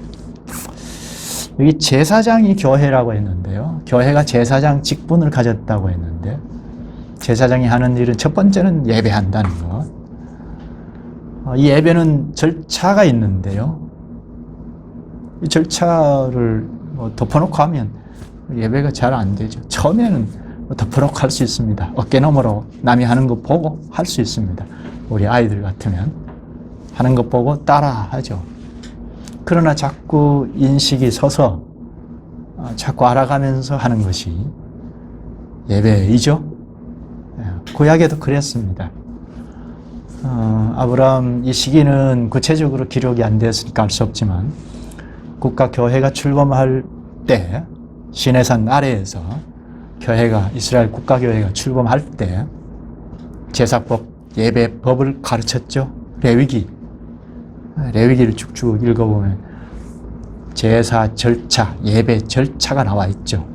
여기 제사장이 교회라고 했는데요. 교회가 제사장 직분을 가졌다고 했는데, 제사장이 하는 일은 첫 번째는 예배한다는 것. 이 예배는 절차가 있는데요. 이 절차를 덮어놓고 하면 예배가 잘 안 되죠. 처음에는 덮어놓고 할 수 있습니다. 어깨너머로 남이 하는 거 보고 할 수 있습니다. 우리 아이들 같으면 하는 거 보고 따라 하죠. 그러나 자꾸 인식이 서서 자꾸 알아가면서 하는 것이 예배이죠. 구약에도 그랬습니다. 아브라함 이 시기는 구체적으로 기록이 안 되었으니까 알 수 없지만, 국가교회가 출범할 때 시내산 아래에서 교회가, 이스라엘 국가교회가 출범할 때 제사법, 예배법을 가르쳤죠. 레위기를 쭉쭉 읽어보면 제사 절차, 예배 절차가 나와 있죠.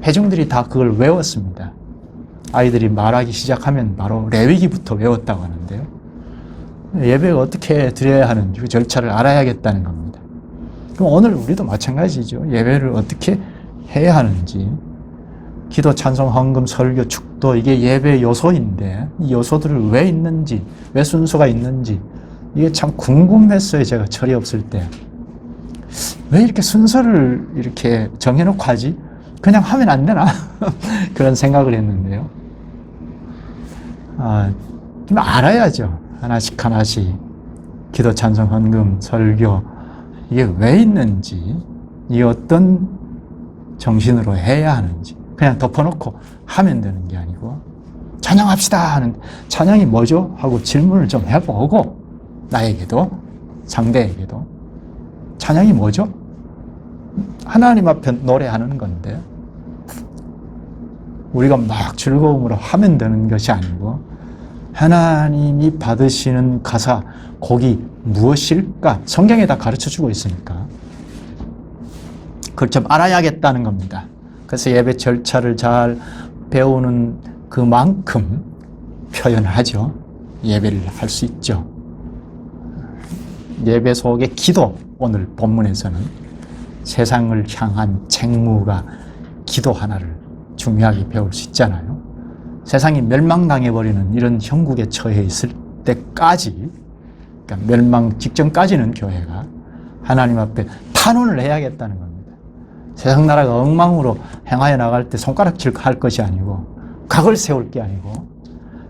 회중들이 다 그걸 외웠습니다. 아이들이 말하기 시작하면 바로 레위기부터 외웠다고 하는데요. 예배가 어떻게 드려야 하는지 그 절차를 알아야겠다는 겁니다. 그럼 오늘 우리도 마찬가지죠. 예배를 어떻게 해야 하는지, 기도, 찬송, 헌금, 설교, 축도, 이게 예배 요소인데 이 요소들을 왜 있는지, 왜 순서가 있는지, 이게 참 궁금했어요. 제가 철이 없을 때. 왜 이렇게 순서를 이렇게 정해놓고 하지? 그냥 하면 안 되나? 그런 생각을 했는데요. 좀 알아야죠. 하나씩 하나씩. 기도, 찬송, 헌금, 설교, 이게 왜 있는지, 이 어떤 정신으로 해야 하는지, 그냥 덮어놓고 하면 되는 게 아니고, 찬양합시다 하는, 찬양이 뭐죠? 하고 질문을 좀 해보고, 나에게도, 상대에게도, 찬양이 뭐죠? 하나님 앞에 노래하는 건데, 우리가 막 즐거움으로 하면 되는 것이 아니고, 하나님이 받으시는 가사, 곡이 무엇일까? 성경에 다 가르쳐주고 있으니까 그걸 좀 알아야겠다는 겁니다. 그래서 예배 절차를 잘 배우는 그만큼 표현을 하죠. 예배를 할 수 있죠. 예배 속의 기도, 오늘 본문에서는 세상을 향한 책무가 기도 하나를 중요하게 배울 수 있잖아요. 세상이 멸망당해버리는 이런 형국에 처해 있을 때까지, 그러니까 멸망 직전까지는 교회가 하나님 앞에 탄원을 해야겠다는 겁니다. 세상 나라가 엉망으로 행하여 나갈 때 손가락질 할 것이 아니고, 각을 세울 게 아니고,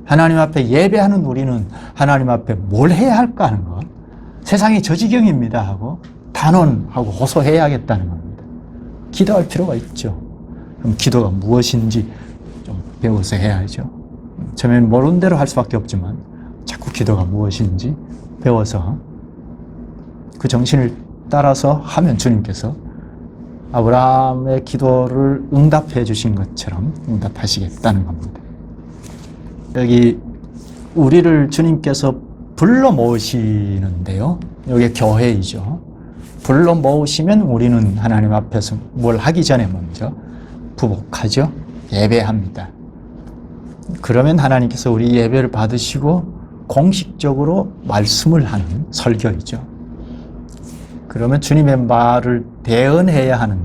하나님 앞에 예배하는 우리는 하나님 앞에 뭘 해야 할까 하는 것, 세상이 저 지경입니다 하고 단언하고 호소해야겠다는 겁니다. 기도할 필요가 있죠. 그럼 기도가 무엇인지 좀 배워서 해야죠. 처음에는 모르는 대로 할 수밖에 없지만 자꾸 기도가 무엇인지 배워서 그 정신을 따라서 하면 주님께서 아브라함의 기도를 응답해 주신 것처럼 응답하시겠다는 겁니다. 여기 우리를 주님께서 불러 모으시는데요. 여기 교회이죠. 불러 모으시면 우리는 하나님 앞에서 뭘 하기 전에 먼저 부복하죠. 예배합니다. 그러면 하나님께서 우리 예배를 받으시고 공식적으로 말씀을 하는 설교이죠. 그러면 주님의 말을 대언해야 하는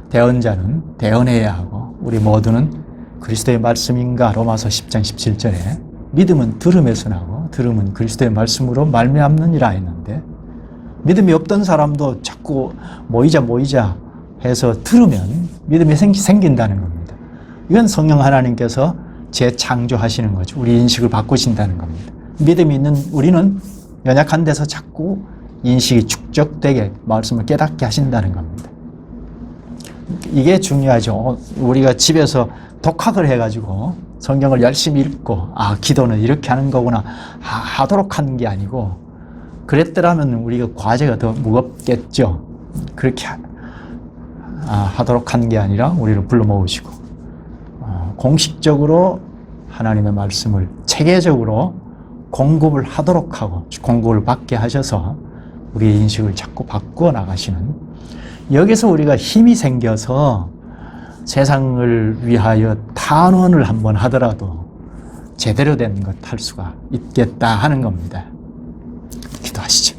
대언자는 대언해야 하고, 우리 모두는 그리스도의 말씀인가 로마서 10장 17절에 믿음은 들음에서 나고 들음은 그리스도의 말씀으로 말미암느니라 했는데, 믿음이 없던 사람도 자꾸 모이자 해서 들으면 믿음이 생긴다는 겁니다. 이건 성령 하나님께서 재창조하시는 거죠. 우리 인식을 바꾸신다는 겁니다. 믿음이 있는 우리는 연약한 데서 자꾸 인식이 축적되게 말씀을 깨닫게 하신다는 겁니다. 이게 중요하죠. 우리가 집에서 독학을 해가지고 성경을 열심히 읽고, 기도는 이렇게 하는 거구나 하도록 하는 게 아니고, 그랬더라면 우리가 과제가 더 무겁겠죠. 그렇게 하도록 한 게 아니라 우리를 불러 모으시고 공식적으로 하나님의 말씀을 체계적으로 공급을 하도록 하고 공급을 받게 하셔서 우리의 인식을 자꾸 바꾸어 나가시는, 여기서 우리가 힘이 생겨서 세상을 위하여 탄원을 한번 하더라도 제대로 된 것 할 수가 있겠다 하는 겁니다. 기도하시죠.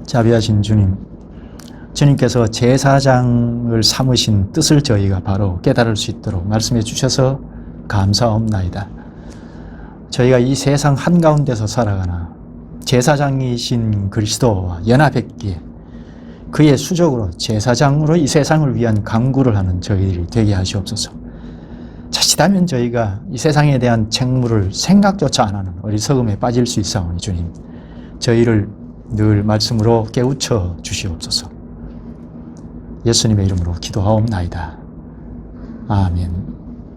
자비하신 주님, 주님께서 제사장을 삼으신 뜻을 저희가 바로 깨달을 수 있도록 말씀해 주셔서 감사옵나이다. 저희가 이 세상 한가운데서 살아가나 제사장이신 그리스도와 연합했기에 그의 수족으로 제사장으로 이 세상을 위한 간구를 하는 저희들이 되게 하시옵소서. 자칫하면 저희가 이 세상에 대한 책무를 생각조차 안 하는 어리석음에 빠질 수 있사오니 주님, 저희를 늘 말씀으로 깨우쳐 주시옵소서. 예수님의 이름으로 기도하옵나이다. 아멘.